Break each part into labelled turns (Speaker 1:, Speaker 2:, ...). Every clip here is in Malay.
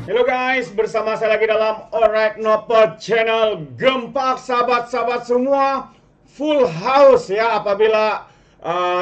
Speaker 1: Halo guys, bersama saya lagi dalam Alright Nopo Channel. Gempak sahabat-sahabat semua, full house ya apabila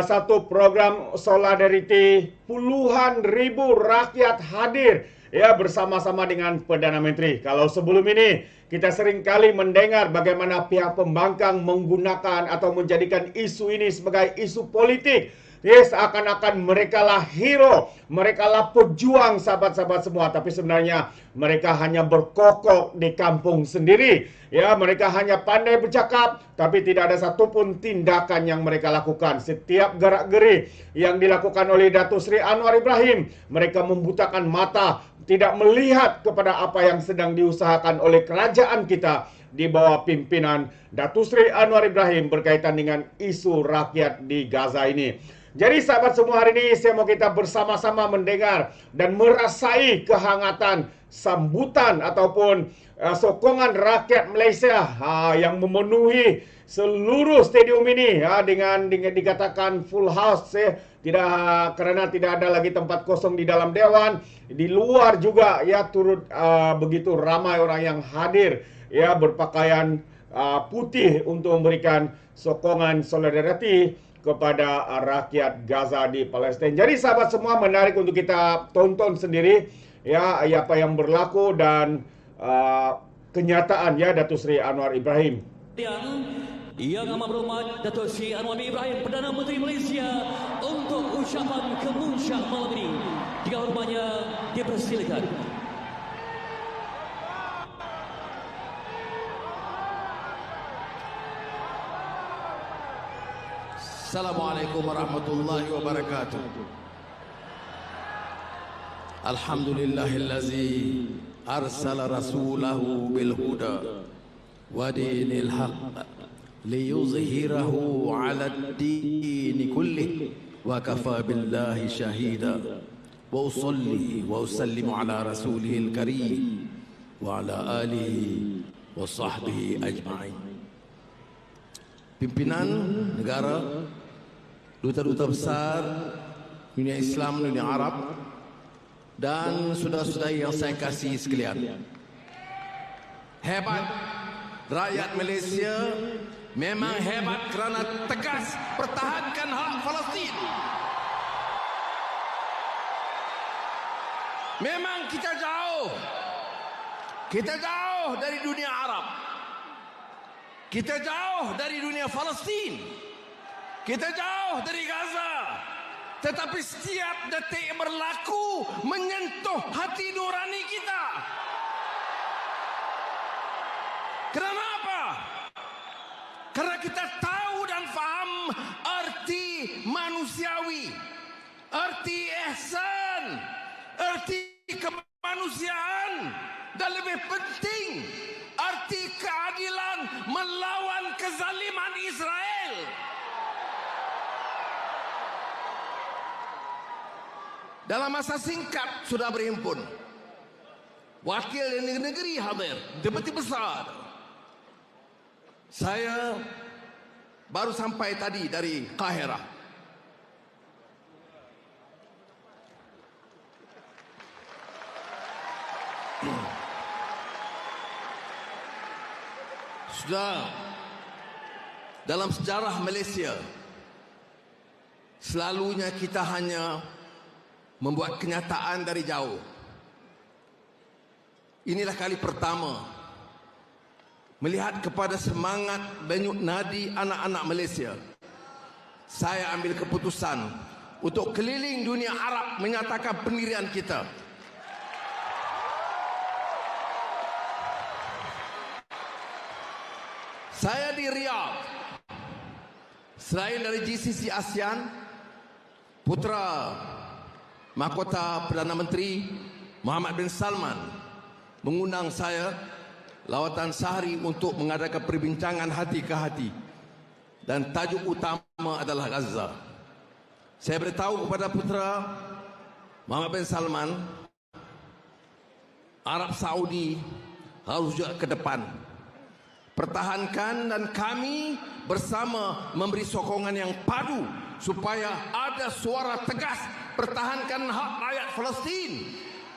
Speaker 1: satu program Solidarity puluhan ribu rakyat hadir ya bersama-sama dengan Perdana Menteri. Kalau sebelum ini kita sering kali mendengar bagaimana pihak pembangkang menggunakan atau menjadikan isu ini sebagai isu politik. Yes, akan-akan mereka lah hero, mereka lah pejuang sahabat-sahabat semua. Tapi sebenarnya mereka hanya berkokok di kampung sendiri. Ya, mereka hanya pandai bercakap, tapi tidak ada satupun tindakan yang mereka lakukan. Setiap gerak-geri yang dilakukan oleh Datuk Seri Anwar Ibrahim, mereka membutakan mata, tidak melihat kepada apa yang sedang diusahakan oleh kerajaan kita di bawah pimpinan Datuk Seri Anwar Ibrahim berkaitan dengan isu rakyat di Gaza ini. Jadi sahabat semua, hari ini saya mau kita bersama-sama mendengar dan merasai kehangatan sambutan ataupun sokongan rakyat Malaysia yang memenuhi seluruh stadium ini dengan dikatakan full house kerana tidak ada lagi tempat kosong di dalam dewan. Di luar juga ya turut begitu ramai orang yang hadir ya berpakaian putih untuk memberikan sokongan solidariti kepada rakyat Gaza di Palestin. Jadi sahabat semua, menarik untuk kita tonton sendiri ya apa yang berlaku dan kenyataan ya Datuk Seri Anwar Ibrahim.
Speaker 2: Yang amat berhormat Datuk Seri Anwar Ibrahim, Perdana Menteri Malaysia, untuk ucapan kemunsyah malam ini. Jika hormatnya dipersilakan.
Speaker 3: Assalamualaikum warahmatullahi wabarakatuh. Alhamdulillahillazi arsala rasulahu bil huda wa dinil haqq liyuzhirahu 'ala ad-din kullih wa kafa billahi shahida. Wa usalli wa usallimu ala rasulihil karim wa ala alihi wa sahbihi ajma'in. Pimpinan negara, duta-duta besar dunia Islam, dunia Arab, dan saudara-saudari yang saya kasih sekalian. Hebat rakyat Malaysia, memang hebat kerana tegas pertahankan hak Palestin. Memang kita jauh dari dunia Arab, kita jauh dari dunia Palestin, kita jauh dari Gaza. Tetapi setiap detik berlaku menyentuh hati nurani kita. Kenapa? Karena kita tahu dan faham arti manusiawi, arti ihsan, arti kemanusiaan, dan lebih penting arti keadilan melawan kezaliman Israel. Dalam masa singkat sudah berhimpun wakil dari negeri hadir, deputi besar. Saya baru sampai tadi dari Kahirah. Sudah dalam sejarah Malaysia selalunya kita hanya membuat kenyataan dari jauh. Inilah kali pertama melihat kepada semangat denyut nadi anak-anak Malaysia. Saya ambil keputusan untuk keliling dunia Arab menyatakan pendirian kita. Saya di Riyadh. Selain dari GCC ASEAN, putra Mahkota Perdana Menteri Mohammed bin Salman mengundang saya lawatan sehari untuk mengadakan perbincangan hati ke hati, dan tajuk utama adalah Gaza. Saya beritahu kepada putra Mohammed bin Salman, Arab Saudi harus juga ke depan, pertahankan, dan kami bersama memberi sokongan yang padu supaya ada suara tegas pertahankan hak rakyat Palestin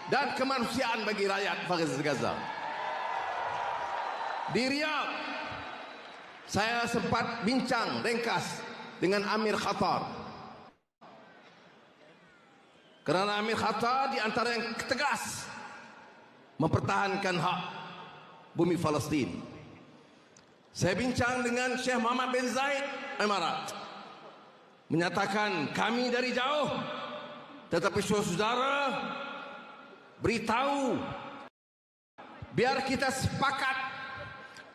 Speaker 3: dan kemanusiaan bagi rakyat Gaza. Di Riyadh, saya sempat bincang ringkas dengan Amir Khattar. Kerana Amir Khattar di antara yang tegas mempertahankan hak bumi Palestin. Saya bincang dengan Syekh Mohammed bin Zayed Emirat, menyatakan kami dari jauh, tetapi saudara beritahu, biar kita sepakat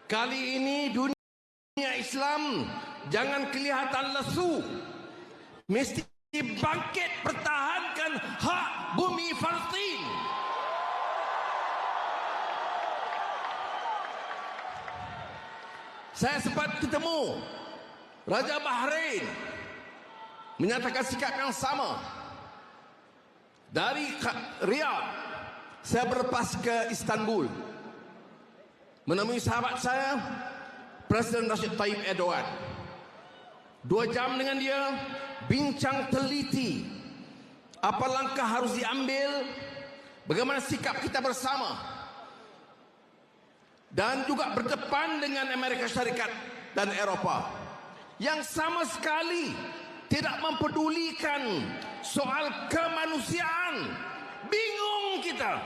Speaker 3: kali ini dunia Islam jangan kelihatan lesu, mesti bangkit pertahankan hak bumi Palestin. Saya sempat ketemu Raja Bahrain, menyatakan sikap yang sama. Dari Riyadh, saya berlepas ke Istanbul, menemui sahabat saya, Presiden Recep Tayyip Erdogan. 2 jam dengan dia, bincang teliti apa langkah harus diambil, bagaimana sikap kita bersama, dan juga berdepan dengan Amerika Syarikat dan Eropah yang sama sekali tidak mempedulikan soal kemanusiaan. Bingung kita.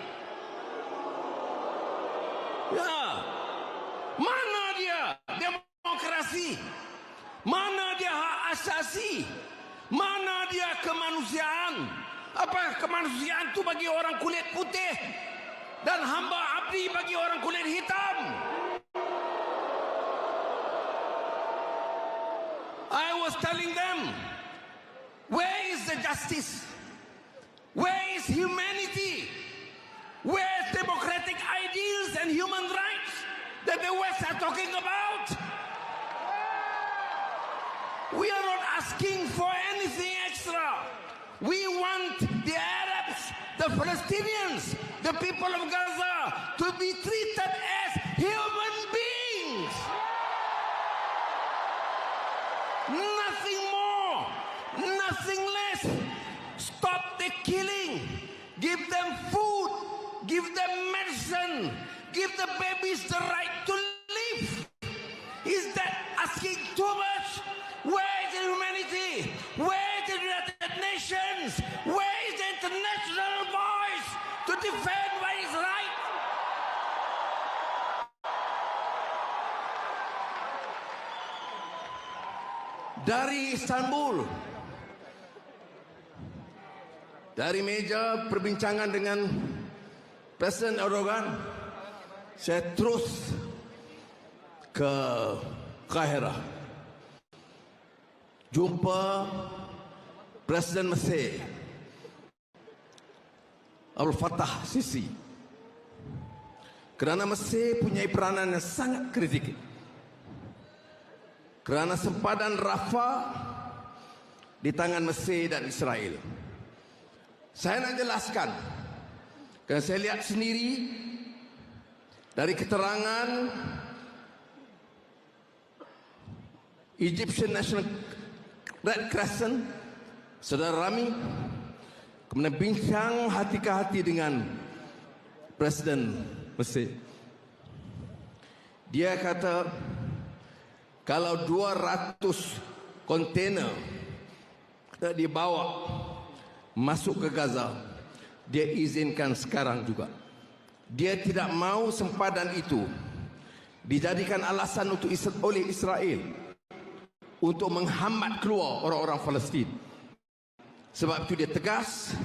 Speaker 3: Ya, mana dia demokrasi? Mana dia hak asasi? Mana dia kemanusiaan? Apa kemanusiaan itu bagi orang kulit putih dan hamba abdi bagi orang kulit hitam? I was telling them, where is the justice? Where is humanity? Where is democratic ideals and human rights that the West are talking about? We are not asking for anything extra. We want the Arabs, the Palestinians, the people of Gaza to be treated as human beings. Nothing more, nothing less. Stop the killing. Give them food, give them medicine, give the babies the right to live. Is that asking too much? Where is the humanity? Where is the United Nations? Where is the international voice to defend what is right? Dari Istanbul, dari meja perbincangan dengan Presiden Erdogan, saya terus ke Kahirah, jumpa Presiden Mesir Abdul Fattah Sisi, kerana Mesir punya peranan yang sangat kritik. Kerana sempadan Rafah di tangan Mesir dan Israel. Saya nak jelaskan, kerana saya lihat sendiri dari keterangan Egyptian National Red Crescent, Saudara Rami, kemudian bincang hati ke hati dengan Presiden Mesir. Dia kata, kalau 200 kontainer dibawa masuk ke Gaza, dia izinkan sekarang juga. Dia tidak mau sempadan itu dijadikan alasan untuk oleh Israel untuk menghambat keluar orang-orang Palestin. Sebab itu dia tegas,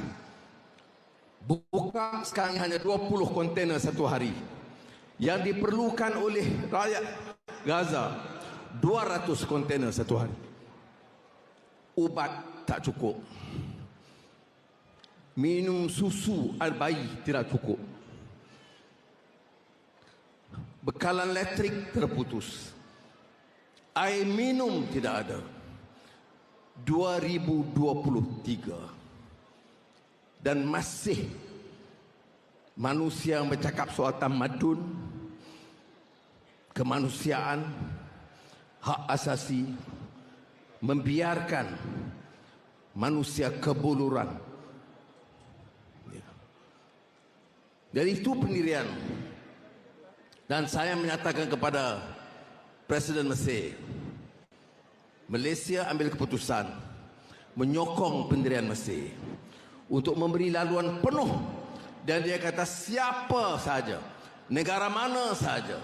Speaker 3: buka sekarang hanya 20 kontainer satu hari. Yang diperlukan oleh rakyat Gaza 200 kontainer satu hari. Ubat tak cukup, minum susu air bayi tidak cukup, bekalan elektrik terputus, air minum tidak ada. 2023 dan masih manusia yang bercakap soal tamadun, kemanusiaan, hak asasi, membiarkan manusia kebuluran. Dari itu pendirian. Dan saya menyatakan kepada Presiden Mesir, Malaysia ambil keputusan menyokong pendirian Mesir untuk memberi laluan penuh, dan dia kata siapa saja, negara mana saja,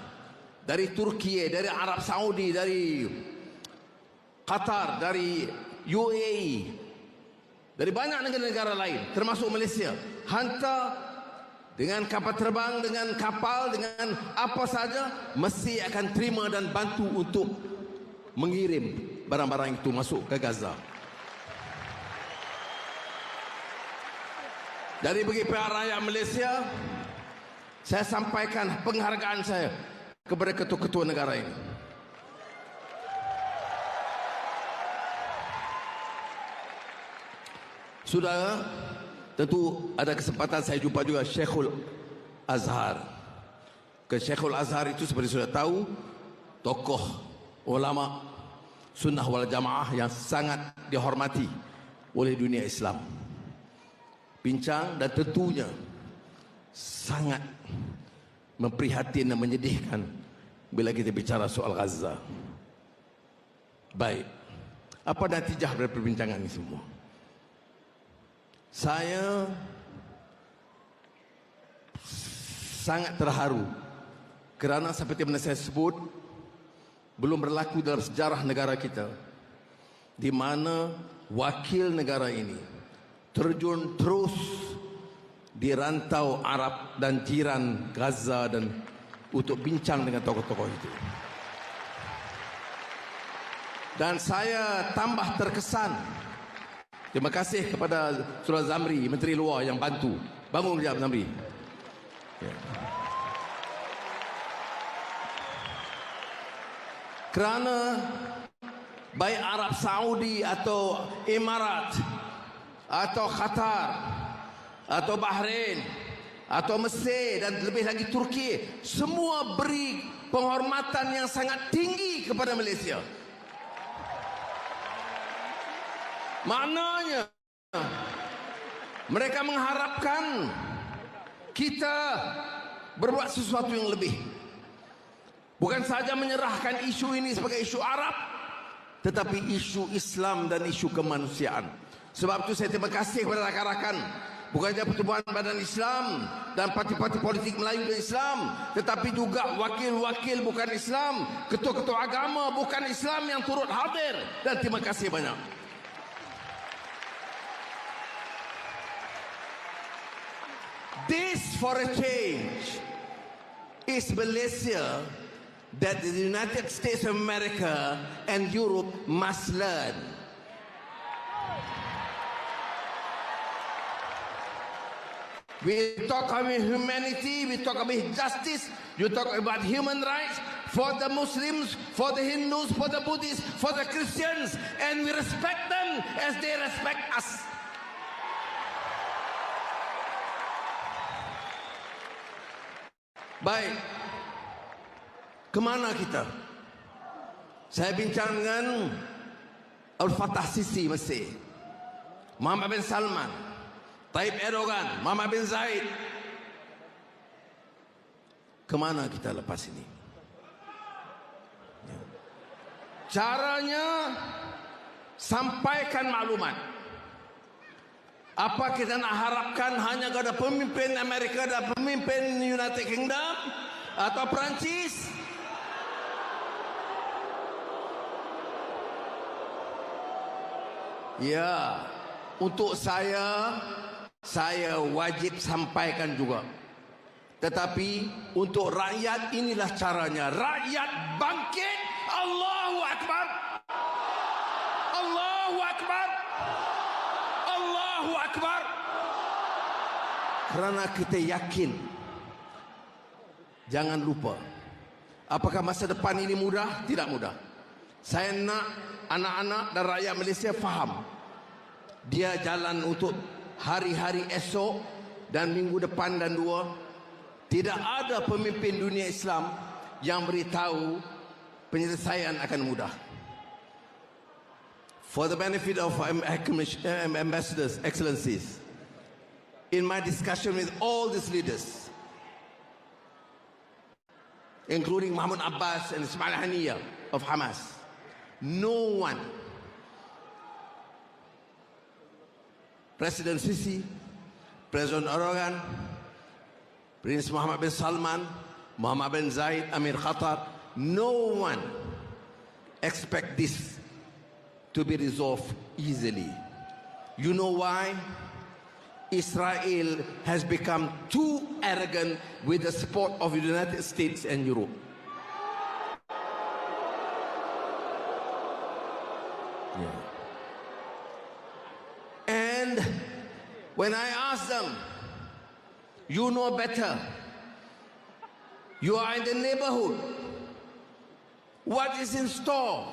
Speaker 3: dari Turki, dari Arab Saudi, dari Qatar, dari UAE, dari banyak negara-negara lain termasuk Malaysia, hantar dengan kapal terbang, dengan kapal, dengan apa saja, mesti akan terima dan bantu untuk mengirim barang-barang itu masuk ke Gaza. Dari bagi pihak rakyat Malaysia, saya sampaikan penghargaan saya kepada ketua-ketua negara ini. Saudara, tentu ada kesempatan saya jumpa juga Syekhul Azhar. Syekhul Azhar itu seperti sudah tahu, tokoh ulama sunnah wal jamaah yang sangat dihormati oleh dunia Islam. Bincang dan tentunya sangat memprihatin dan menyedihkan bila kita bicara soal Gaza. Baik, apa natijah dari perbincangan ini semua? Saya sangat terharu kerana seperti yang saya sebut, belum berlaku dalam sejarah negara kita di mana wakil negara ini terjun terus di rantau Arab dan jiran Gaza dan untuk bincang dengan tokoh-tokoh itu. Dan saya tambah terkesan. Terima kasih kepada Saudara Zamri, Menteri Luar yang bantu. Bangun sekejap Zamri. Ya. Kerana baik Arab Saudi atau Emirat atau Qatar atau Bahrain atau Mesir dan lebih lagi Turki, semua beri penghormatan yang sangat tinggi kepada Malaysia. Maknanya mereka mengharapkan kita berbuat sesuatu yang lebih. Bukan saja menyerahkan isu ini sebagai isu Arab, tetapi isu Islam dan isu kemanusiaan. Sebab itu saya terima kasih kepada rakan-rakan, bukan saja Pertubuhan Badan Islam dan parti-parti politik Melayu dan Islam, tetapi juga wakil-wakil bukan Islam, ketua-ketua agama bukan Islam yang turut hadir, dan terima kasih banyak. This for a change is Malaysia that the United States of America and Europe must learn. We talk about humanity, we talk about justice, you talk about human rights for the Muslims, for the Hindus, for the Buddhists, for the Christians, and we respect them as they respect us. Baik, kemana kita? Saya bincang dengan Al-Fatah Sisi Mesir, Muhammad bin Salman, Tayyip Erdogan, Muhammad bin Zayed. Kemana kita lepas ini? Caranya sampaikan maklumat. Apa kita nak harapkan hanya kepada pemimpin Amerika dan pemimpin United Kingdom atau Perancis? Ya, untuk saya wajib sampaikan juga. Tetapi untuk rakyat inilah caranya. Rakyat bangkit. Allahu Akbar. Allahu Akbar. Allahu Akbar. Kerana kita yakin. Jangan lupa. Apakah masa depan ini mudah? Tidak mudah. Saya nak anak-anak dan rakyat Malaysia faham. Dia jalan untuk hari-hari esok dan minggu depan dan dua. Tidak ada pemimpin dunia Islam yang beritahu penyelesaian akan mudah. For the benefit of ambassadors, excellencies, in my discussion with all these leaders, including Mahmoud Abbas and Ismail Haniyeh of Hamas. No one, President Sisi, President Erdogan, Prince Mohammed bin Salman, Mohammed bin Zayed, Amir Qatar, no one expect this to be resolved easily. You know why? Israel has become too arrogant with the support of the United States and Europe. Yeah. And when I ask them, you know better, you are in the neighborhood, what is in store?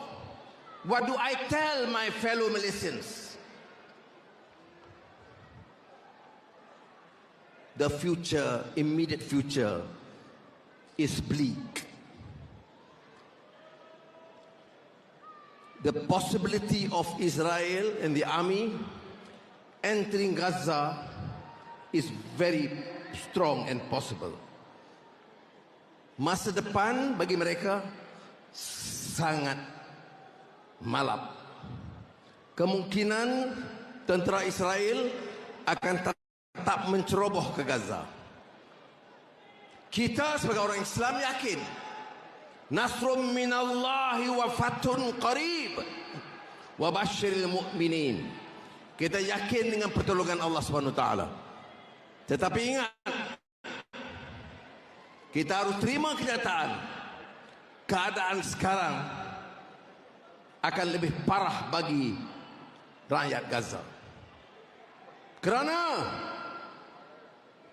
Speaker 3: What do I tell my fellow Malaysians? The future, immediate future, is bleak. The possibility of Israel and the army entering Gaza is very strong and possible. Masa depan bagi mereka sangat malap. Kemungkinan tentera Israel akan tetap menceroboh ke Gaza. Kita sebagai orang Islam yakin nasrum minallahi wa fathun qarib wa basyiril mu'minin. Kita yakin dengan pertolongan Allah Subhanahu wa taala. Tetapi ingat, kita harus terima kenyataan keadaan sekarang akan lebih parah bagi rakyat Gaza. Kerana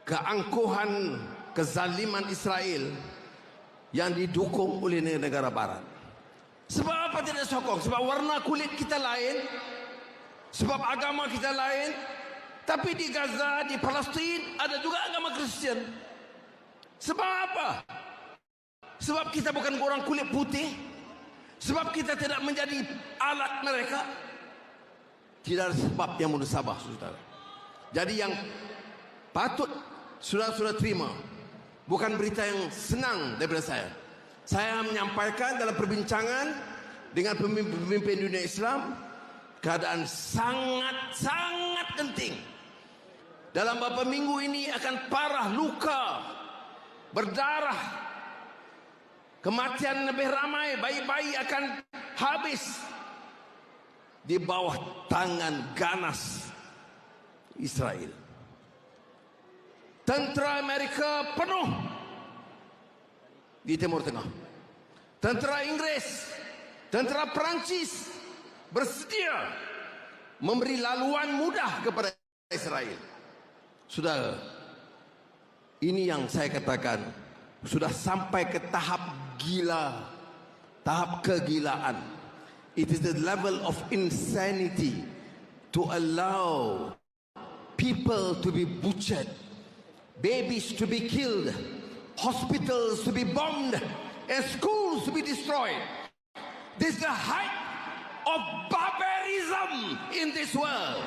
Speaker 3: keangkuhan kezaliman Israel yang didukung oleh negara barat. Sebab apa tidak sokong? Sebab warna kulit kita lain, sebab agama kita lain. Tapi di Gaza, di Palestin ada juga agama Kristian. Sebab apa? Sebab kita bukan orang kulit putih. Sebab kita tidak menjadi alat mereka. Tidak ada sebab yang munasabah, saudara. Jadi yang patut saudara-saudara terima bukan berita yang senang daripada saya. Saya menyampaikan dalam perbincangan dengan pemimpin dunia Islam, keadaan sangat genting. Dalam beberapa minggu ini akan parah, luka, berdarah, kematian lebih ramai, bayi-bayi akan habis di bawah tangan ganas Israel. Tentera Amerika penuh di Timur Tengah. Tentera Inggris, tentera Perancis bersedia memberi laluan mudah kepada Israel. Saudara, ini yang saya katakan sudah sampai ke tahap gila, tahap kegilaan. It is the level of insanity to allow people to be butchered, babies to be killed, hospitals to be bombed, and schools to be destroyed. This is the height of barbarism in this world.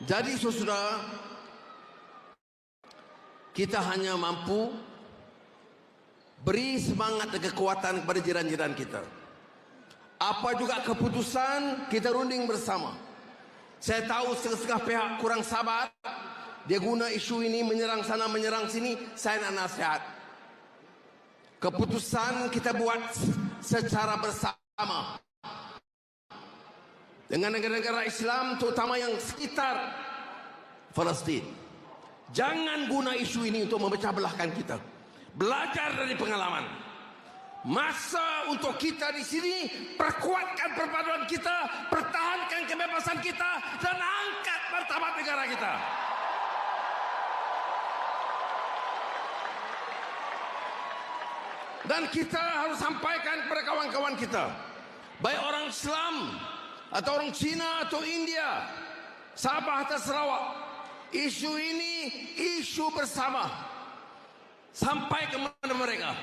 Speaker 3: Jadi saudara, kita hanya mampu beri semangat dan kekuatan kepada jiran-jiran kita. Apa juga keputusan kita runding bersama. Saya tahu setengah-setengah pihak kurang sabar. Dia guna isu ini menyerang sana menyerang sini. Saya nak nasihat. Keputusan kita buat secara bersama dengan negara-negara Islam, terutama yang sekitar Palestin. Jangan guna isu ini untuk memecah belahkan kita. Belajar dari pengalaman. Masa untuk kita di sini, perkuatkan perpaduan kita, pertahankan kebebasan kita, dan angkat martabat negara kita. Dan kita harus sampaikan kepada kawan-kawan kita, baik orang Islam atau orang Cina atau India, Sabah atau Sarawak, isu ini isu bersama. Sampai ke mana mereka?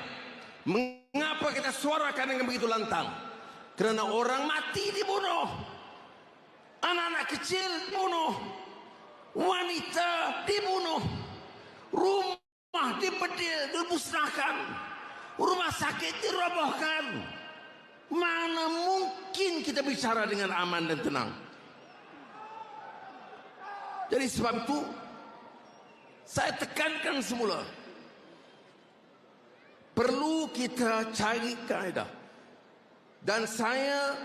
Speaker 3: Mengapa kita suarakan dengan begitu lantang? Kerana orang mati dibunuh, anak-anak kecil dibunuh, wanita dibunuh, rumah dibedil, dimusnahkan, rumah sakit dirobohkan. Mana mungkin kita bicara dengan aman dan tenang? Jadi sebab itu saya tekankan semula, perlu kita cari kaedah. Dan saya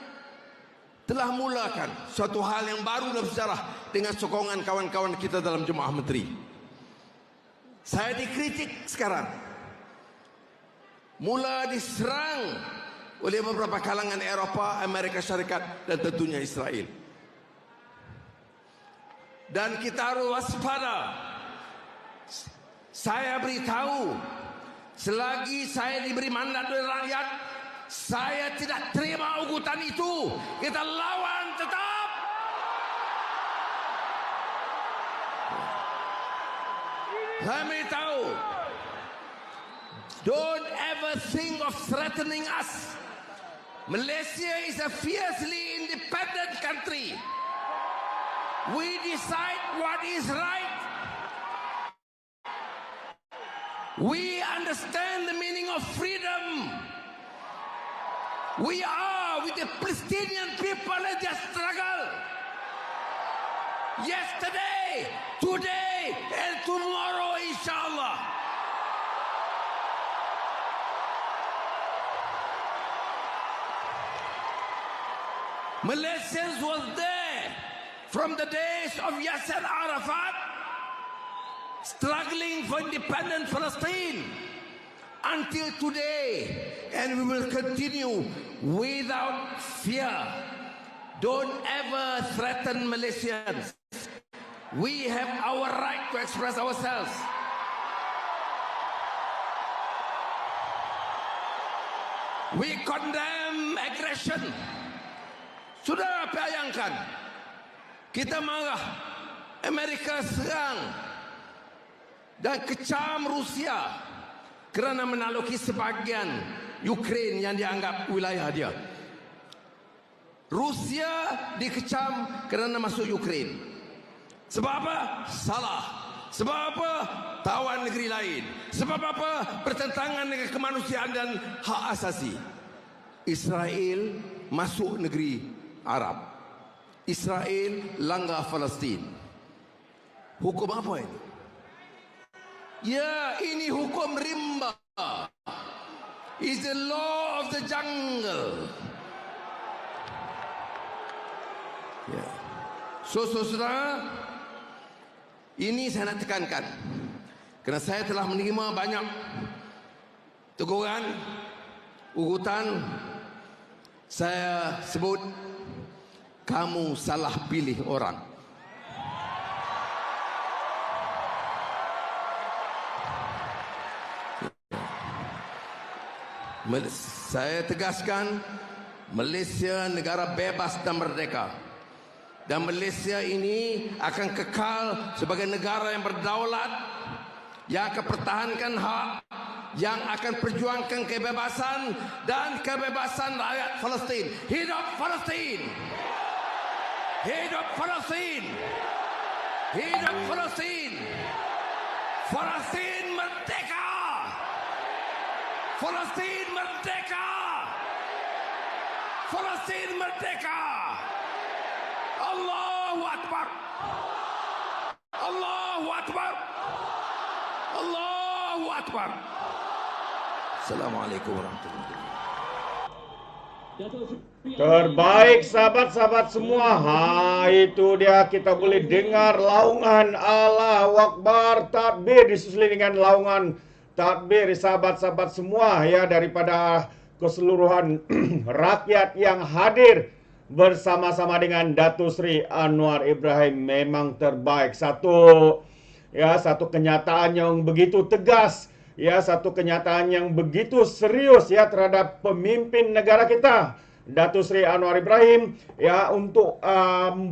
Speaker 3: telah mulakan suatu hal yang baru dalam sejarah dengan sokongan kawan-kawan kita dalam Jemaah Menteri. Saya dikritik sekarang, mula diserang oleh beberapa kalangan Eropah, Amerika Syarikat dan tentunya Israel. Dan kita harus waspada. Saya beritahu, selagi saya diberi mandat oleh rakyat, saya tidak terima ugutan itu. Kita lawan tetap. Saya beritahu, don't ever think of threatening us. Malaysia is a fiercely independent country. We decide what is right. We understand the meaning of freedom. We are with the Palestinian people in their struggle. Yesterday, today, and tomorrow, inshallah. Malaysians was there from the days of Yasser Arafat, struggling for independent Palestine, until today, and we will continue without fear. Don't ever threaten Malaysians. We have our right to express ourselves. We condemn aggression. Sudah bayangkan, kita marah, Amerika serang dan kecam Rusia kerana menakluki sebahagian Ukraine yang dianggap wilayah dia. Rusia dikecam kerana masuk Ukraine. Sebab apa? Salah. Sebab apa? Tawan negeri lain. Sebab apa? Bertentangan dengan kemanusiaan dan hak asasi. Israel masuk negeri Arab. Israel langgar Palestin. Hukum apa ini? Ya, ini hukum rimba. It's the law of the jungle. Ya. So, saudara, ini saya nak tekankan. Kerana saya telah menerima banyak teguran, ugutan. Saya sebut, kamu salah pilih orang. Saya tegaskan, Malaysia negara bebas dan merdeka. Dan Malaysia ini akan kekal sebagai negara yang berdaulat, yang akan pertahankan hak, yang akan perjuangkan kebebasan dan kebebasan rakyat Palestin. Hidup Palestin! Hidup Palestin! Hidup Palestin! Palestin merdeka! Palestin merdeka! Palestin merdeka! Allahu Akbar! Allahu Akbar! Allahu Akbar! Assalamualaikum warahmatullahi wabarakatuh.
Speaker 1: Terbaik sahabat-sahabat semua. Itu dia, kita boleh dengar laungan Allahu Akbar, takbir disusul dengan laungan takbir sahabat-sahabat semua ya, daripada keseluruhan rakyat yang hadir bersama-sama dengan Datuk Seri Anwar Ibrahim. Memang terbaik. Satu kenyataan yang begitu tegas, ya, satu kenyataan yang begitu serius ya terhadap pemimpin negara kita, Datuk Seri Anwar Ibrahim, ya, untuk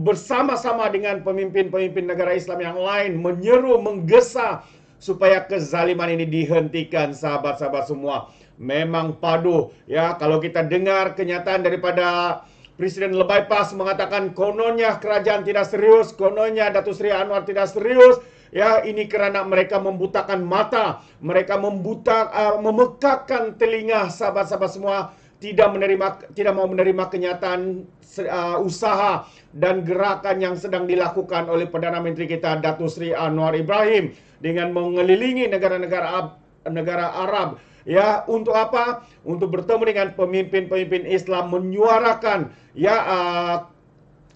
Speaker 1: bersama-sama dengan pemimpin-pemimpin negara Islam yang lain menyeru, menggesa supaya kezaliman ini dihentikan, sahabat-sahabat semua. Memang padu ya, kalau kita dengar kenyataan daripada Presiden Lebay Pas mengatakan kononnya kerajaan tidak serius, kononnya Datuk Seri Anwar tidak serius. Ya, ini karena mereka membutakan mata, mereka memekakkan telinga sahabat-sahabat semua, tidak mau menerima kenyataan usaha dan gerakan yang sedang dilakukan oleh Perdana Menteri kita Datuk Seri Anwar Ibrahim dengan mengelilingi negara Arab. Ya, untuk apa? Untuk bertemu dengan pemimpin-pemimpin Islam, menyuarakan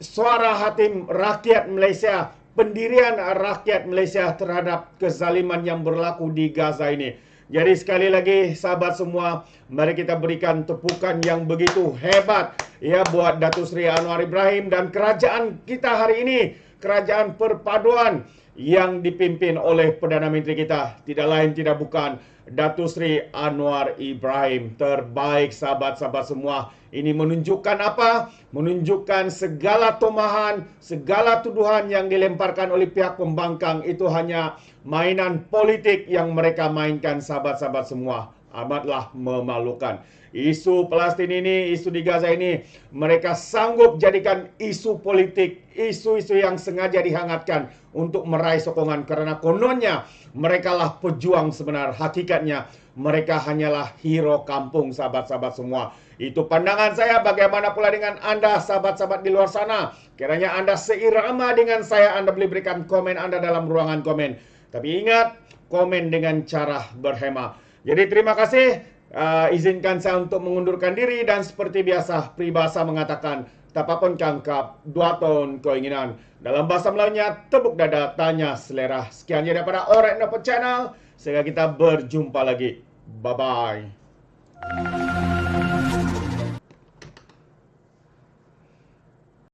Speaker 1: suara hati rakyat Malaysia, pendirian rakyat Malaysia terhadap kezaliman yang berlaku di Gaza ini. Jadi sekali lagi sahabat semua, mari kita berikan tepukan yang begitu hebat ya buat Datuk Seri Anwar Ibrahim dan kerajaan kita hari ini, kerajaan perpaduan yang dipimpin oleh Perdana Menteri kita, tidak lain tidak bukan Datuk Seri Anwar Ibrahim. Terbaik sahabat-sahabat semua. Ini menunjukkan apa? Menunjukkan segala tomahan, segala tuduhan yang dilemparkan oleh pihak pembangkang itu hanya mainan politik yang mereka mainkan sahabat-sahabat semua. Amatlah memalukan. Isu Palestin ini, isu di Gaza ini, mereka sanggup jadikan isu politik, isu-isu yang sengaja dihangatkan untuk meraih sokongan. Karena kononnya mereka lah pejuang sebenar. Hakikatnya mereka hanyalah hero kampung sahabat-sahabat semua. Itu pandangan saya. Bagaimana pula dengan Anda sahabat-sahabat di luar sana? Kiranya Anda seirama dengan saya, Anda boleh berikan komen Anda dalam ruangan komen. Tapi ingat, komen dengan cara berhema. Jadi terima kasih. Izinkan saya untuk mengundurkan diri dan seperti biasa peribahasa mengatakan tapapun kangkap 2 tahun keinginan. Dalam bahasa Melayunya tepuk dada tanya selera. Sekian daripada Alright No Channel. Sehingga kita berjumpa lagi. Bye bye.